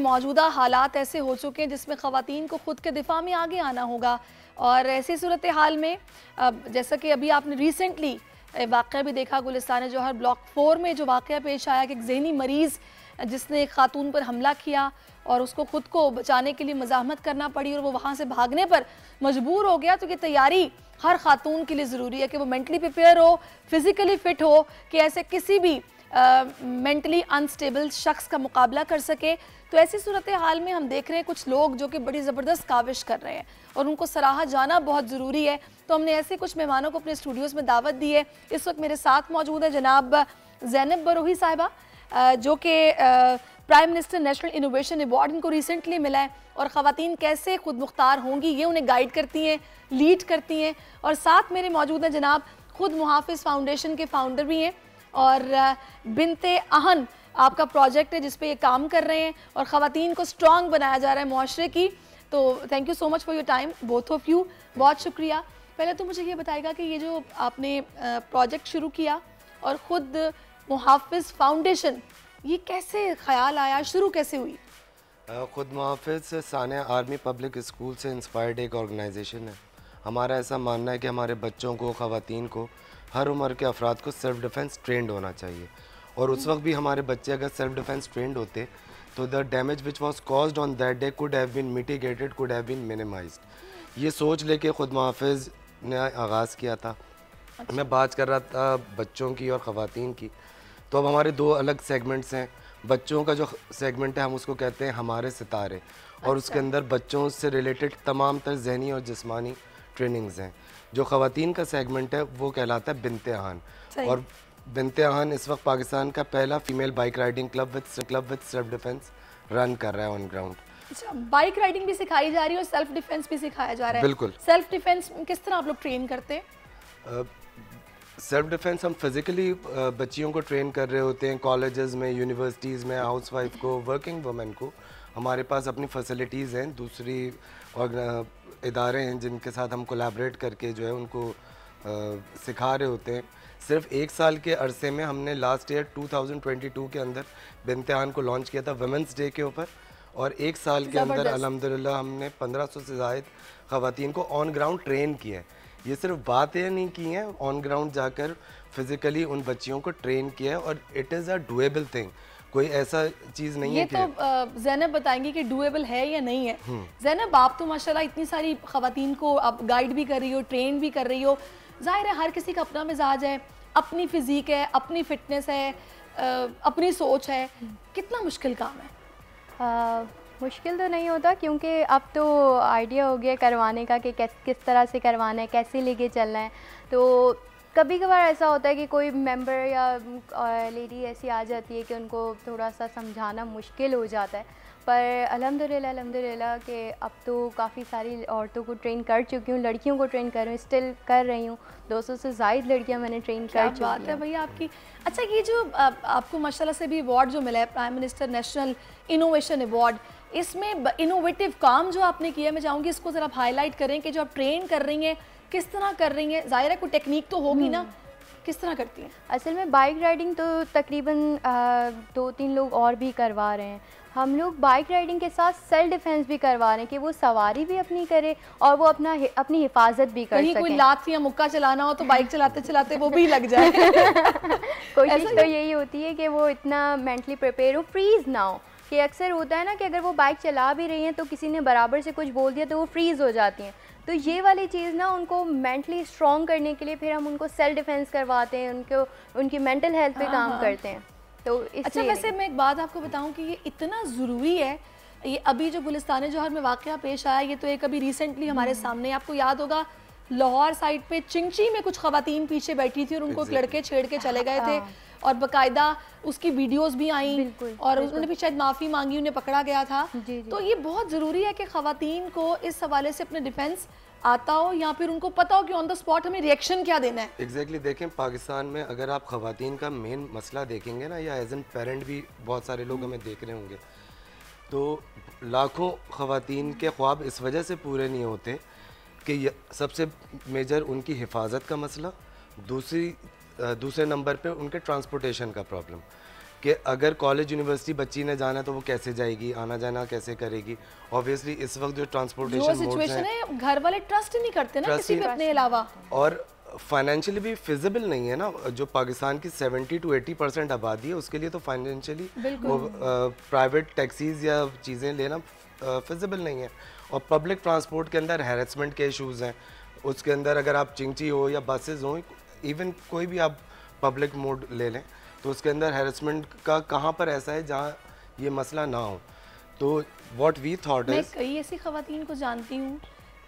मौजूदा हालात ऐसे हो चुके हैं जिसमें ख़वातीन को ख़ुद के दिफा में आगे आना होगा। और ऐसी सूरत हाल में जैसा कि अभी आपने रिसेंटली वाक़या भी देखा, गुलिस्तान जौहर ब्लॉक 4 में जो वाक़या पेश आया कि एक ज़हनी मरीज़ जिसने एक खातून पर हमला किया और उसको ख़ुद को बचाने के लिए मज़ाहमत करना पड़ी और वो वहाँ से भागने पर मजबूर हो गया। तो ये तैयारी हर खातून के लिए ज़रूरी है कि वो मेंटली प्रिपेयर हो, फिज़िकली फ़िट हो कि ऐसे किसी भी मेंटली अनस्टेबल शख्स का मुकाबला कर सके। तो ऐसी सूरत हाल में हम देख रहे हैं कुछ लोग जो कि बड़ी ज़बरदस्त काविश कर रहे हैं और उनको सराहा जाना बहुत ज़रूरी है। तो हमने ऐसे कुछ मेहमानों को अपने स्टूडियोज़ में दावत दी है। इस वक्त मेरे साथ मौजूद है जनाब ज़ैनब बरोही साहिबा, जो कि prime minister national innovation award इनको रिसेंटली मिला है और ख़वातीन कैसे खुद मुख्तार होंगी ये उन्हें गाइड करती हैं, लीड करती हैं। और साथ मेरे मौजूद हैं जनाब खुद मुहाफ़िज़ फाउंडेशन के फाउंडर भी हैं और बिनते अहन आपका प्रोजेक्ट है जिस पे ये काम कर रहे हैं और ख़वातीन को स्ट्रॉन्ग बनाया जा रहा है मुआशरे की। तो thank you so much for your time both of you, बहुत शुक्रिया। पहले तो मुझे ये बताएगा कि ये जो आपने प्रोजेक्ट शुरू किया और ख़ुद मुहाफ़िज़ फाउंडेशन, ये कैसे ख्याल आया, शुरू कैसे हुई? ख़ुद मुहाफ़िज़ सानिया आर्मी पब्लिक स्कूल से इंस्पायर्ड एक ऑर्गेनाइजेशन है। हमारा ऐसा मानना है कि हमारे बच्चों को, ख़वातीन को, हर उम्र के अफराद को सेल्फ़ डिफेंस ट्रेंड होना चाहिए। और उस वक्त भी हमारे बच्चे अगर सेल्फ़ डिफेंस ट्रेंड होते तो the damage which was caused on that day could have been mitigated, could have been minimised. ये सोच लेके ख़ुद मुहाफ़िज़ ने आगाज़ किया था। मैं बात कर रहा था बच्चों की और ख़वातीन की, तो अब हमारे दो अलग सेगमेंट्स हैं। बच्चों का जो सेगमेंट है हम उसको कहते हैं हमारे सितारे, और उसके अंदर बच्चों से रिलेटेड तमाम तर ज़हनी और जिस्मानी ट्रेनिंग्स हैं। जो ख़वातीन का सेगमेंट है वो कहलाता है बिनते अहान, और बिनते अहान इस वक्त पाकिस्तान का पहला female bike riding club with self defence run कर रहा है ऑन ग्राउंड। अच्छा, बाइक राइडिंग भी सिखाई जा रही है और सेल्फ डिफेंस भी सिखाया जा रहा है। बिल्कुल। सेल्फ डिफेंस किस तरह आप लोग ट्रेन करते हैं? सेल्फ डिफेंस हम फिज़िकली बच्चियों को ट्रेन कर रहे होते हैं, कॉलेजेस में, यूनिवर्सिटीज़ में, हाउसवाइफ को, वर्किंग वुमेन को। हमारे पास अपनी फैसिलिटीज़ हैं, दूसरी और इदारे हैं जिनके साथ हम कोलैबोरेट करके जो है उनको सिखा रहे होते हैं। सिर्फ एक साल के अरसे में हमने लास्ट ईयर 2022 के अंदर बिनते अहान को लॉन्च किया था वुमेंस डे के ऊपर, और एक साल के अंदर अल्हम्दुलिल्लाह हमने 1500 से ज़ायद ख़वातीन को ऑन ग्राउंड ट्रेन किया है। ये सिर्फ बातें नहीं की हैं, ऑन ग्राउंड जाकर फिज़िकली उन बच्चियों को ट्रेन किया है, और it is a doable thing. कोई ऐसा चीज़ नहीं है कि ये तो ज़ैनब बताएंगी कि डुएबल है या नहीं है। ज़ैनब, आप तो माशाल्लाह इतनी सारी ख़वातीन को आप गाइड भी कर रही हो, ट्रेन भी कर रही हो। ज़ाहिर है हर किसी का अपना मिजाज है, अपनी फिज़ीक है, अपनी फ़िटनेस है, अपनी सोच है। कितना मुश्किल काम है? मुश्किल तो नहीं होता, क्योंकि अब तो आइडिया हो गया करवाने का कि किस तरह से करवाना है, कैसे लेके चलना है। तो कभी कभार ऐसा होता है कि कोई मेंबर या लेडी ऐसी आ जाती है कि उनको थोड़ा सा समझाना मुश्किल हो जाता है, पर अल्हम्दुलिल्लाह कि अब तो काफ़ी सारी औरतों को ट्रेन कर चुकी हूँ, लड़कियों को ट्रेन कर रही हूँ, स्टिल कर रही हूँ। 200 से ज़ायद लड़कियाँ मैंने ट्रेन कर चुकी हैं। बात है भैया आपकी। अच्छा, ये जो आपको माशाल्लाह से भी अवार्ड जो मिला है, prime minister national innovation award, इसमें इनोवेटिव काम जो आपने किया, मैं चाहूँगी इसको ज़रा आप हाईलाइट करें कि जो आप ट्रेन कर रही हैं किस तरह कर रही हैं। ज़ाहिर है कोई टेक्निक तो होगी ना, किस तरह करती हैं? असल में बाइक राइडिंग तो तकरीबन 2-3 लोग और भी करवा रहे हैं। हम लोग बाइक राइडिंग के साथ सेल्फ डिफेंस भी करवा रहे हैं कि वो सवारी भी अपनी करे और वो अपनी हिफाजत भी कर सकें। कोई लात या मुक्का चलाना हो तो बाइक चलाते चलाते वो भी लग जाए। कोशिश तो यही होती है कि वो इतना मेंटली प्रिपेयर हो, फ्रीज़ ना हो। कि अक्सर होता है ना कि अगर वो बाइक चला भी रही हैं तो किसी ने बराबर से कुछ बोल दिया तो वो फ्रीज़ हो जाती हैं। तो ये वाली चीज़ ना उनको मेंटली स्ट्रॉन्ग करने के लिए फिर हम उनको सेल्फ डिफेंस करवाते हैं, उनकी मेंटल हेल्थ पे काम करते हैं। तो अच्छा, वैसे मैं एक बात आपको बताऊं कि ये इतना ज़रूरी है, ये अभी जो गुलिस्तान जौहर में वाक़या पेश आया, ये तो एक अभी रिसेंटली हमारे सामने, आपको याद होगा लाहौर साइड पे चिंची में कुछ ख़वातीन पीछे बैठी थी और उनको एक लड़के छेड़ के चले गए थे और बाकायदा उसकी वीडियोस भी आई और उन्होंने भी शायद माफ़ी मांगी, उन्हें पकड़ा गया था। तो ये बहुत ज़रूरी है कि ख़वातीन को इस हवाले से अपने डिफेंस आता हो या फिर उनको पता हो कि ऑन द स्पॉट हमें रिएक्शन क्या देना है। एग्जैक्टली देखें, पाकिस्तान में अगर आप ख़वातीन का मेन मसला देखेंगे ना, या एज एन पेरेंट भी बहुत सारे लोग हमें देख रहे होंगे, तो लाखों ख़वातीन के ख्वाब इस वजह से पूरे नहीं होते कि सबसे मेजर उनकी हिफाजत का मसला, दूसरे नंबर पे उनके ट्रांसपोर्टेशन का प्रॉब्लम। कि अगर कॉलेज यूनिवर्सिटी बच्ची ने जाना है तो वो कैसे जाएगी, आना जाना कैसे करेगी। ऑब्वियसली इस वक्त जो ट्रांसपोर्टेशन सिचुएशन है, घर वाले ट्रस्ट नहीं करते ना किसी पे अपने अलावा, और फाइनेंशियली भी फिजिबल नहीं है ना। जो पाकिस्तान की 70 to 80% आबादी है उसके लिए तो फाइनेंशियली वो प्राइवेट टैक्सीज या चीज़ें लेना फिजिबल नहीं है। और पब्लिक ट्रांसपोर्ट के अंदर हैरेसमेंट के इश्यूज़ हैं, उसके अंदर अगर आप चिंची हो या बसेज हो, इवन कोई भी आप पब्लिक मोड ले लें तो उसके अंदर हैरेसमेंट का कहाँ पर ऐसा है जहाँ ये मसला ना हो। तो व्हाट वी थॉट मैं इज, कई ऐसी ख़वातीन को जानती हूँ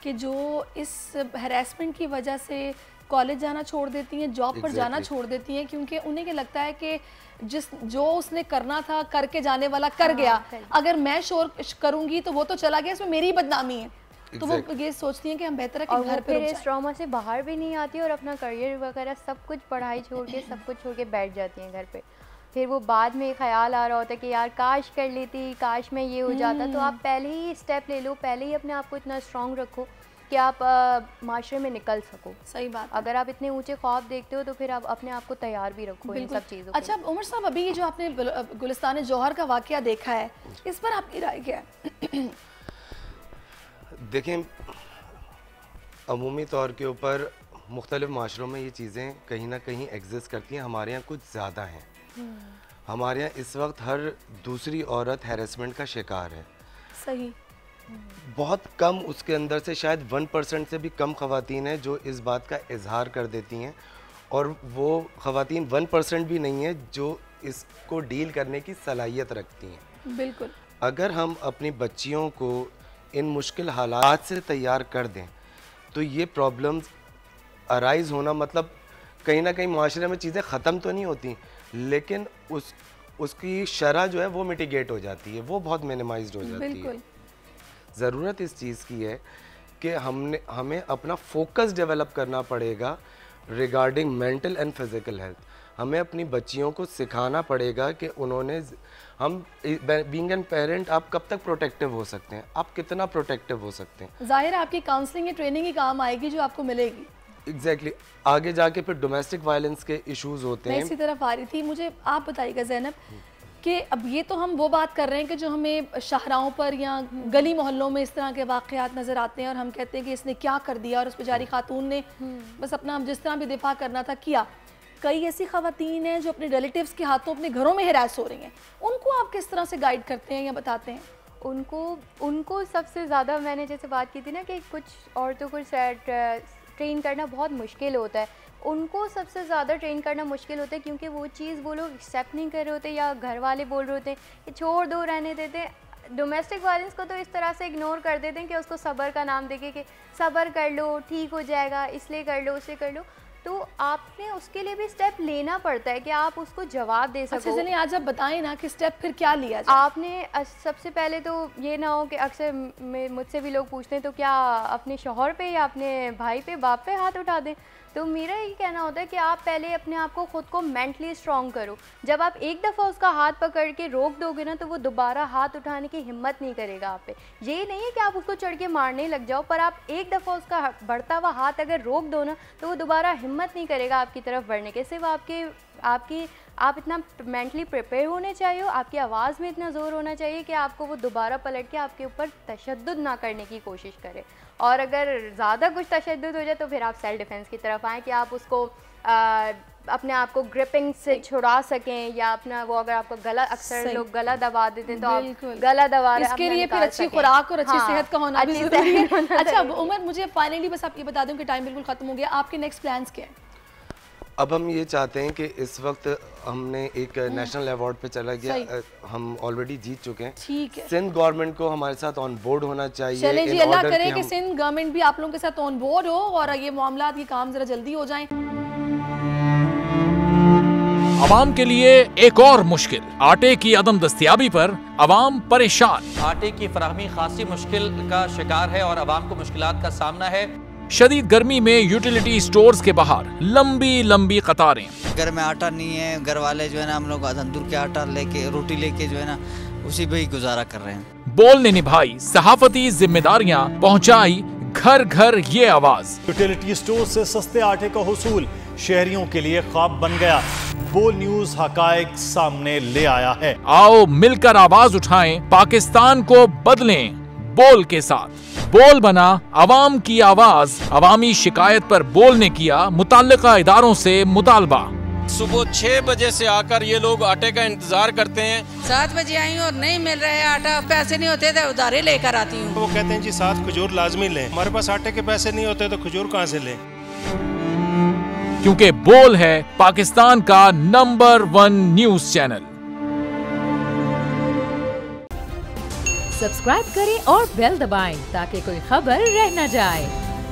कि जो इस हैरेसमेंट की वजह से कॉलेज जाना छोड़ देती हैं, जॉब पर जाना छोड़ देती हैं, क्योंकि उन्हें क्या लगता है कि जो उसने करना था करके जाने वाला कर गया, अगर मैं शोर करूंगी तो वो तो चला गया, इसमें मेरी बदनामी है। तो वो ये सोचती हैं कि हम बेहतर है कि घर पे इस ट्रॉमा से बाहर भी नहीं आती और अपना करियर वगैरह सब कुछ, पढ़ाई छोड़ के सब कुछ छोड़ के बैठ जाती हैं घर पे। फिर वो बाद में ख्याल आ रहा होता है कि यार काश कर लेती, काश में ये हो जाता। तो आप पहले ही स्टेप ले लो, पहले ही अपने आप को इतना स्ट्रॉन्ग रखो कि आप माशरे में निकल सको। सही बात। अगर आप इतने ऊंचे ख्वाब देखते हो तो फिर आप अपने आप को तैयार भी रखो इन सब चीज़ों। अच्छा उमर साहब, अभी ये जो आपने गुलिस्तान जौहर का वाकया देखा है, इस पर आपकी राय क्या है? देखें, अमूमी तौर के ऊपर मुख्तलिफ माशरों में ये चीज़ें कहीं ना कहीं एग्जिस्ट करती हैं, हमारे यहाँ कुछ ज़्यादा हैं। हमारे यहाँ इस वक्त हर दूसरी औरत हैरेसमेंट का शिकार है। सही। बहुत कम, उसके अंदर से शायद 1% से भी कम ख़वातीन हैं जो इस बात का इजहार कर देती हैं, और वो ख़वातीन 1% भी नहीं है जो इसको डील करने की सलाहियत रखती हैं। बिल्कुल। अगर हम अपनी बच्चियों को इन मुश्किल हालात से तैयार कर दें तो ये प्रॉब्लम्स अराइज होना, मतलब कहीं ना कहीं माशरे में चीज़ें ख़त्म तो नहीं होती, लेकिन उसकी शरह जो है वो मिटिगेट हो जाती है, वो बहुत मिनिमाइज्ड हो जाती है। ज़रूरत इस चीज़ की है कि हमें अपना फोकस डेवलप करना पड़ेगा regarding mental and physical health. हमें अपनी बच्चियों को सिखाना पड़ेगा कि उन्होंने, हम बीइंग एन पेरेंट, आप कब तक प्रोटेक्टिव हो सकते हैं, आप कितना प्रोटेक्टिव हो सकते हैं। जाहिर है आपकी काउंसलिंग या ट्रेनिंग ही काम आएगी जो आपको मिलेगी। एग्जैक्टली। आगे जाके फिर डोमेस्टिक वायलेंस के इश्यूज होते हैं। मैं इसी तरफ आ रही थी। मुझे आप बताइएगा ज़ैनब कि अब ये तो हम वो बात कर रहे हैं कि जो हमें शाहराहों पर या गली मोहल्लों में इस तरह के वाक़यात नज़र आते हैं और हम कहते हैं कि इसने क्या कर दिया और उस बेचारी खातून ने बस अपना जिस तरह भी दिफा करना था किया। कई ऐसी ख़वातीन हैं जो अपने रिलेटिव्स के हाथों अपने घरों में हिरास हो रही हैं, उनको आप किस तरह से गाइड करते हैं या बताते हैं? उनको सबसे ज़्यादा, मैंने जैसे बात की थी ना कि कुछ औरतों को ट्रेन करना बहुत मुश्किल होता है, उनको सबसे ज़्यादा ट्रेन करना मुश्किल होता है क्योंकि वो चीज़ वो लोग एक्सेप्ट नहीं कर रहे होते या घर वाले बोल रहे होते हैं कि छोड़ दो, रहने देते हैं। डोमेस्टिक वायलेंस को तो इस तरह से इग्नोर कर देते हैं कि उसको सब्र का नाम देके कि सब्र कर लो, ठीक हो जाएगा, इसलिए कर लो, उससे कर लो। तो आपने उसके लिए भी स्टेप लेना पड़ता है कि आप उसको जवाब दे सको। अच्छा चलिए आज आप बताएं ना कि स्टेप फिर क्या लिया जाए। आपने सबसे पहले तो ये ना हो कि अक्सर मुझसे भी लोग पूछते हैं तो क्या अपने शौहर पे या अपने भाई पे, बाप पे हाथ उठा दें। तो मेरा ये कहना होता है कि आप पहले अपने आप को ख़ुद को मेंटली स्ट्रॉन्ग करो। जब आप एक दफ़ा उसका हाथ पकड़ के रोक दोगे ना तो वो दोबारा हाथ उठाने की हिम्मत नहीं करेगा आप पे। ये नहीं है कि आप उसको चढ़ के मारने लग जाओ, पर आप एक दफ़ा उसका बढ़ता हुआ हाथ अगर रोक दो ना तो वो दोबारा हिम्मत नहीं करेगा आपकी तरफ बढ़ने के। सिर्फ आप इतना मेंटली प्रिपेयर होने चाहिए, आपकी आवाज़ में इतना ज़ोर होना चाहिए कि आपको वो दोबारा पलट के आपके ऊपर तशद्दुद ना करने की कोशिश करे। और अगर ज़्यादा कुछ तशद्दुद हो जाए तो फिर आप सेल्फ डिफेंस की तरफ आएँ कि आप उसको अपने आप को ग्रिपिंग से छुड़ा सकें, या अपना वो अगर आपको गला, अक्सर लोग गला दबा देते हैं तो आप गला दबा रहे हैं, इसके लिए फिर अच्छी खुराक और अच्छी सेहत का होना भी ज़रूरी है। अच्छा उमर, मुझे फाइनली बस आप ये बता दूं कि टाइम बिल्कुल ख़त्म हो गया, आपके नेक्स्ट प्लान्स क्या हैं? अब हम ये चाहते हैं कि इस वक्त हमने एक नेशनल अवार्ड पे चला गया, हम ऑलरेडी जीत चुके हैं। ठीक है। सिंध गवर्नमेंट को हमारे साथ ऑन बोर्ड होना चाहिए। चलें जी, अल्लाह करे कि सिंध गवर्नमेंट भी आप लोगों के साथ ऑन बोर्ड हो और ये मामला, ये काम जरा जल्दी हो जाएं। अवाम के लिए एक और मुश्किल, आटे की अदम दस्तयाबी पर अवाम परेशान। आटे की फराहमी खासी मुश्किल का शिकार है और अवाम को मुश्किलात का सामना है। शदीद गर्मी में यूटिलिटी स्टोर्स के बाहर लंबी लंबी कतारें। घर में आटा नहीं है, घर वाले जो है ना हम लोग तंदूर के आटा लेके, रोटी लेके जो है ना उसी पे ही गुजारा कर रहे हैं। बोल ने निभाई सहाफती जिम्मेदारियां, पहुंचाई घर घर ये आवाज। यूटिलिटी स्टोर से सस्ते आटे का हुसूल शहरियों के लिए ख्वाब बन गया। बोल न्यूज हकायक सामने ले आया है। आओ मिलकर आवाज उठाएं, पाकिस्तान को बदलें बोल के साथ। बोल बना अवाम की आवाज, अवामी शिकायत पर बोल ने किया मुताल्लिका इदारों से मुतालबा। सुबह 6 बजे से आकर ये लोग आटे का इंतजार करते हैं। 7 बजे आई और नहीं मिल रहा है आटा, पैसे नहीं होते तो उधारे लेकर आती हूँ। वो कहते हैं जी 7 खजूर लाजमी लें, हमारे पास आटे के पैसे नहीं होते तो खजूर कहाँ से लें। क्योंकि बोल है पाकिस्तान का नंबर 1 न्यूज चैनल। सब्सक्राइब करें और बेल दबाएं ताकि कोई खबर रह न जाए।